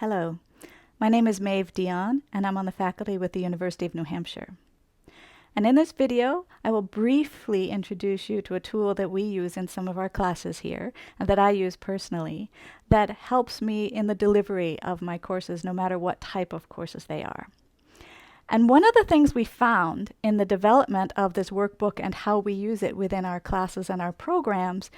Hello, my name is Maeve Dion, and I'm on the faculty with the University of New Hampshire. And in this video, I will briefly introduce you to a tool that we use in some of our classes here, and that I use personally, that helps me in the delivery of my courses, no matter what type of courses they are. And one of the things we found in the development of this workbook and how we use it within our classes and our programs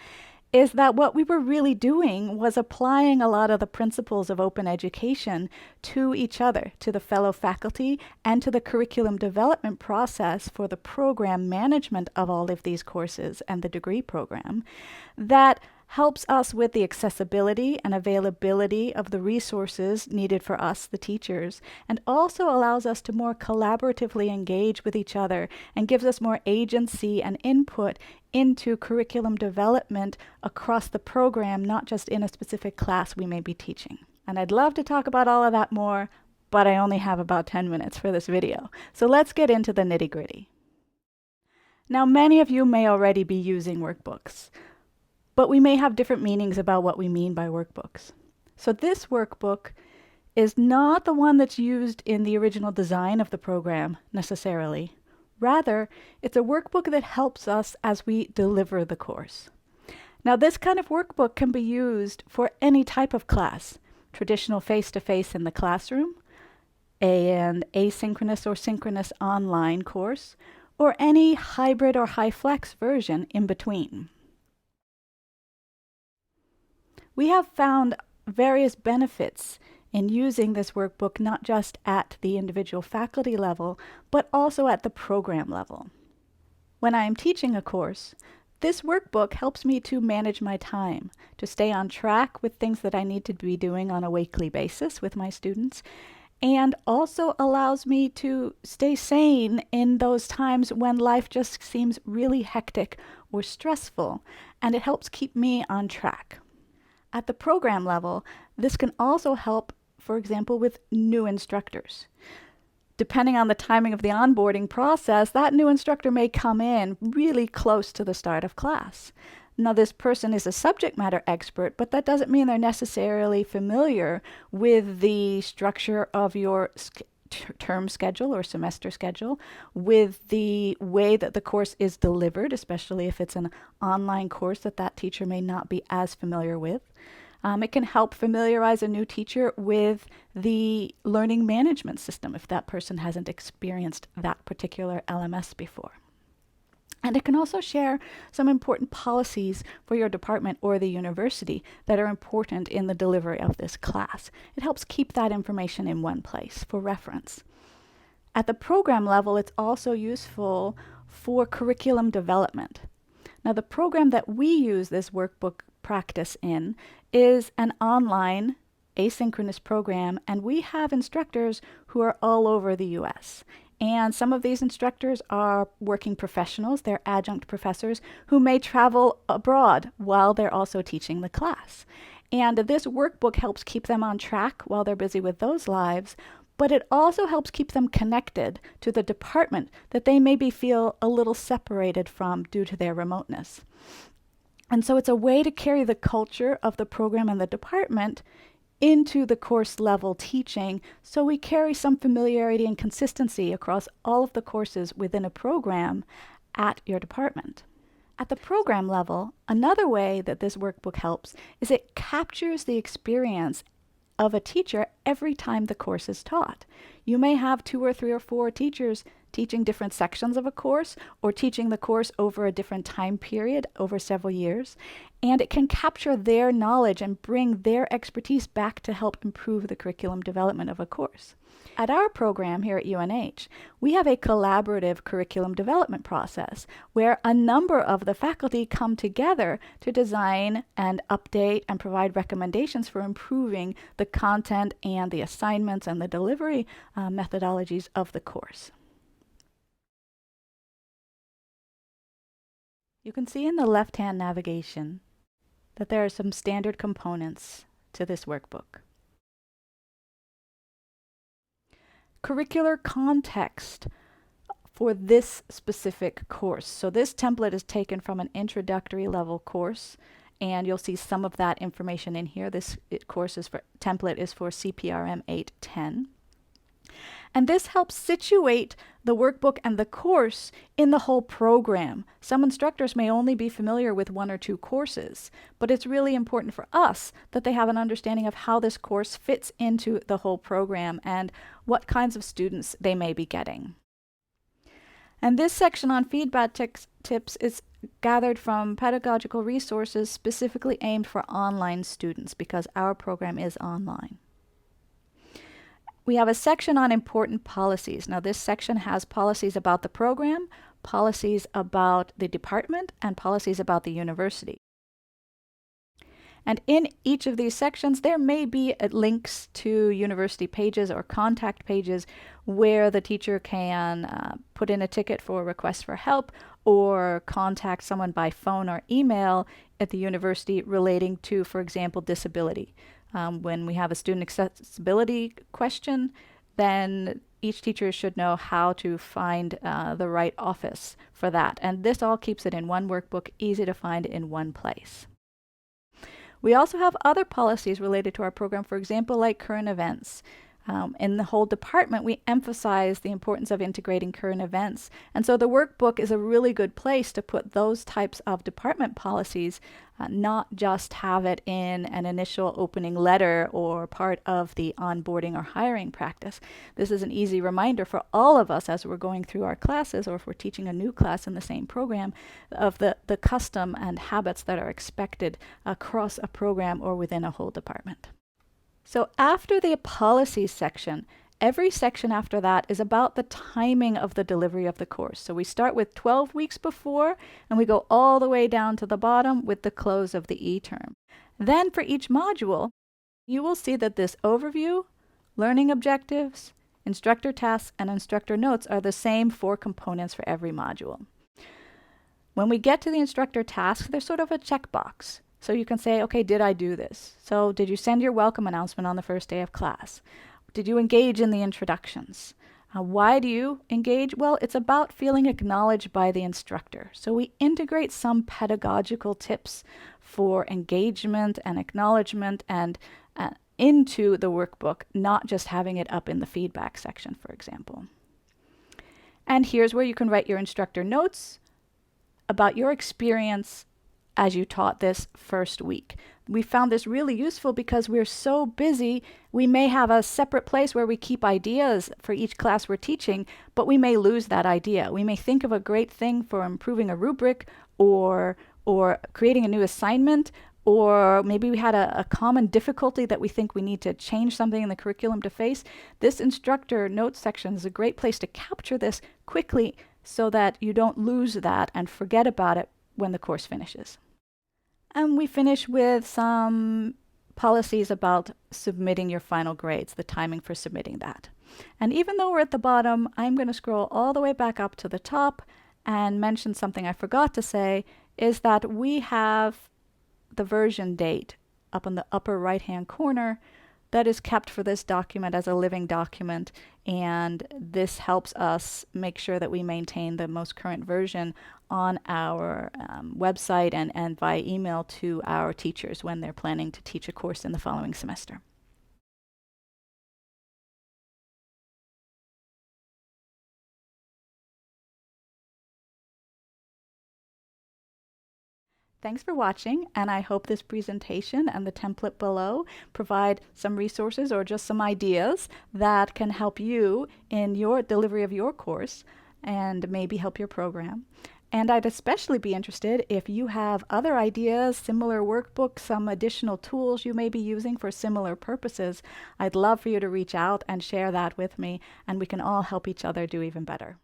is that what we were really doing was applying a lot of the principles of open education to each other, to the fellow faculty, and to the curriculum development process for the program management of all of these courses and the degree program that helps us with the accessibility and availability of the resources needed for us, the teachers, and also allows us to more collaboratively engage with each other and gives us more agency and input into curriculum development across the program, not just in a specific class we may be teaching. And I'd love to talk about all of that more, but I only have about 10 minutes for this video. So let's get into the nitty-gritty. Now, many of you may already be using workbooks, but we may have different meanings about what we mean by workbooks. So this workbook is not the one that's used in the original design of the program necessarily. Rather, it's a workbook that helps us as we deliver the course. Now, this kind of workbook can be used for any type of class, traditional face-to-face in the classroom, an asynchronous or synchronous online course, or any hybrid or high-flex version in between. We have found various benefits in using this workbook, not just at the individual faculty level, but also at the program level. When I am teaching a course, this workbook helps me to manage my time, to stay on track with things that I need to be doing on a weekly basis with my students, and also allows me to stay sane in those times when life just seems really hectic or stressful, and it helps keep me on track. At the program level, this can also help, for example, with new instructors. Depending on the timing of the onboarding process, that new instructor may come in really close to the start of class. Now, this person is a subject matter expert, but that doesn't mean they're necessarily familiar with the structure of your term schedule or semester schedule, with the way that the course is delivered, especially if it's an online course that that teacher may not be as familiar with. It can help familiarize a new teacher with the learning management system if that person hasn't experienced that particular LMS before. And it can also share some important policies for your department or the university that are important in the delivery of this class. It helps keep that information in one place for reference. At the program level, it's also useful for curriculum development. Now, the program that we use this workbook practice in is an online asynchronous program, and we have instructors who are all over the US. And some of these instructors are working professionals, they're adjunct professors who may travel abroad while they're also teaching the class. And this workbook helps keep them on track while they're busy with those lives, but it also helps keep them connected to the department that they maybe feel a little separated from due to their remoteness. And so it's a way to carry the culture of the program and the department into the course level teaching, so we carry some familiarity and consistency across all of the courses within a program at your department. At the program level, another way that this workbook helps is it captures the experience of a teacher every time the course is taught. You may have 2 or 3 or 4 teachers teaching different sections of a course or teaching the course over a different time period over several years, and it can capture their knowledge and bring their expertise back to help improve the curriculum development of a course. At our program here at UNH, we have a collaborative curriculum development process where a number of the faculty come together to design and update and provide recommendations for improving the content and the assignments and the delivery methodologies of the course. You can see in the left-hand navigation that there are some standard components to this workbook. Curricular context for this specific course. So this template is taken from an introductory level course, and you'll see some of that information in here. This template is for CPRM 810. And this helps situate the workbook and the course in the whole program. Some instructors may only be familiar with 1 or 2 courses, but it's really important for us that they have an understanding of how this course fits into the whole program and what kinds of students they may be getting. And this section on feedback tips is gathered from pedagogical resources specifically aimed for online students because our program is online. We have a section on important policies. Now this section has policies about the program, policies about the department, and policies about the university. And in each of these sections, there may be links to university pages or contact pages where the teacher can put in a ticket for a request for help or contact someone by phone or email at the university relating to, for example, disability. When we have a student accessibility question, then each teacher should know how to find the right office for that. And this all keeps it in one workbook, easy to find in one place. We also have other policies related to our program, for example, like current events. In the whole department, we emphasize the importance of integrating current events. And so the workbook is a really good place to put those types of department policies, not just have it in an initial opening letter or part of the onboarding or hiring practice. This is an easy reminder for all of us as we're going through our classes, or if we're teaching a new class in the same program, of the custom and habits that are expected across a program or within a whole department. So after the policies section, every section after that is about the timing of the delivery of the course. So we start with 12 weeks before, and we go all the way down to the bottom with the close of the e-term. Then for each module, you will see that this overview, learning objectives, instructor tasks, and instructor notes are the same 4 components for every module. When we get to the instructor tasks, there's sort of a checkbox. So you can say, okay, did I do this? So did you send your welcome announcement on the first day of class? Did you engage in the introductions? Why do you engage? Well, it's about feeling acknowledged by the instructor. So we integrate some pedagogical tips for engagement and acknowledgement and into the workbook, not just having it up in the feedback section, for example. And here's where you can write your instructor notes about your experience as you taught this first week. We found this really useful because we're so busy. We may have a separate place where we keep ideas for each class we're teaching, but we may lose that idea. We may think of a great thing for improving a rubric or creating a new assignment, or maybe we had a common difficulty that we think we need to change something in the curriculum to face. This instructor notes section is a great place to capture this quickly so that you don't lose that and forget about it when the course finishes. And we finish with some policies about submitting your final grades, the timing for submitting that. And even though we're at the bottom, I'm going to scroll all the way back up to the top and mention something I forgot to say, is that we have the version date up in the upper right-hand corner that is kept for this document as a living document, and this helps us make sure that we maintain the most current version on our website and via email to our teachers when they're planning to teach a course in the following semester. Thanks for watching, and I hope this presentation and the template below provide some resources or just some ideas that can help you in your delivery of your course and maybe help your program. And I'd especially be interested if you have other ideas, similar workbooks, some additional tools you may be using for similar purposes. I'd love for you to reach out and share that with me, and we can all help each other do even better.